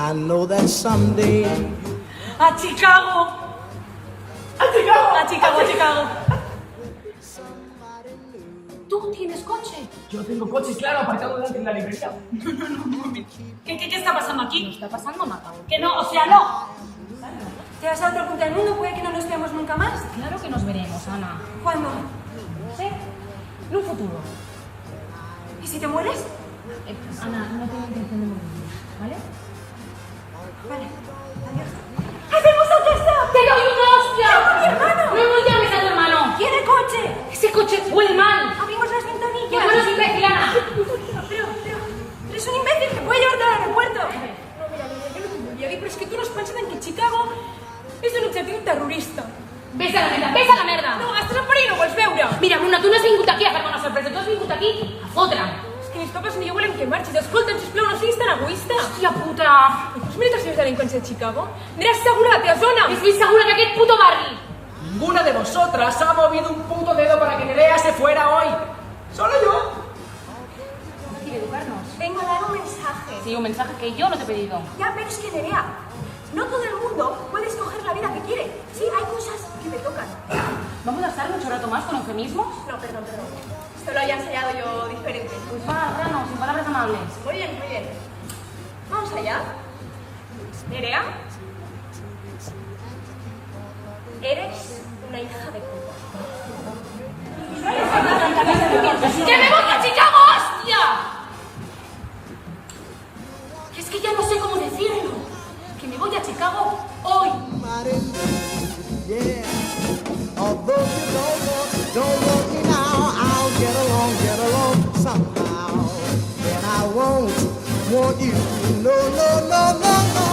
I know that someday. ¡A Chicago! ¡A Chicago! ¡A Chicago, a Chicago! ¿Tú tienes coche? Yo tengo coches, claro, aparcado delante de la librería. ¿Qué está pasando No aquí? está pasando nada. Que no, o sea, no. ¿Te vas a otra punta del mundo? ¿Puede que no nos veamos nunca más? Claro que nos veremos, Ana. ¿Cuándo? No sé. En un futuro. ¿Y si te mueres? Ana, no tengo intención de morirme, ¿vale? Vale, adiós. ¡Hacemos autostop! ¡Te doy una hostia! ¡Mi hermano! ¡No llames a tu hermano! ¡Quiere coche! ¡Ese coche huele mal! ¡Abrimos las ¡Que ventanillas! tú eres imbécil, Ana! Pero, eres un imbécil que puede llevarte al aeropuerto. No, mira, yo no te voy a dir, però és que tu no has pensat en que Chicago és un objectiu terrorista. ¡Ves a la merda! ¡Ves a la merda! No, estàs a París, no ho vols veure? Mira, Bruna, tu no has vingut aquí a fer-me una sorpresa, tu has vingut aquí a fotre'm. És que mis papes ni jo volem que marxis. Escolta'm, sisplau, no siguis tan egoista. Hòstia puta! I tu has mirat els seus delinqüència a Chicago? Aniràs segura a la teva zona. Estoy segura que aquest puto barri... Ninguna de vosotras ha movido un puto dedo para que Nerea se fuera hoy. Solo yo. No quiere educarnos. Vengo a dar un mensaje. Sí, un mensaje que yo no te he pedido. Ya, pero es que Nerea, no todo el mundo puede escoger la vida que quiere. Sí, hay cosas que me tocan. ¿Vamos a estar mucho rato más con eufemismos? No, perdón. Esto lo había ensayado yo diferente. Pues va, grano, sin palabras amables. Muy bien. Vamos allá. Nerea, eres una hija de puta. ¡Que me voy a Chicago, hostia! Es que ya no sé cómo decirlo. Que me voy a Chicago hoy. Yeah. Although you don't want me now, I'll get along somehow. And I won't want you. No.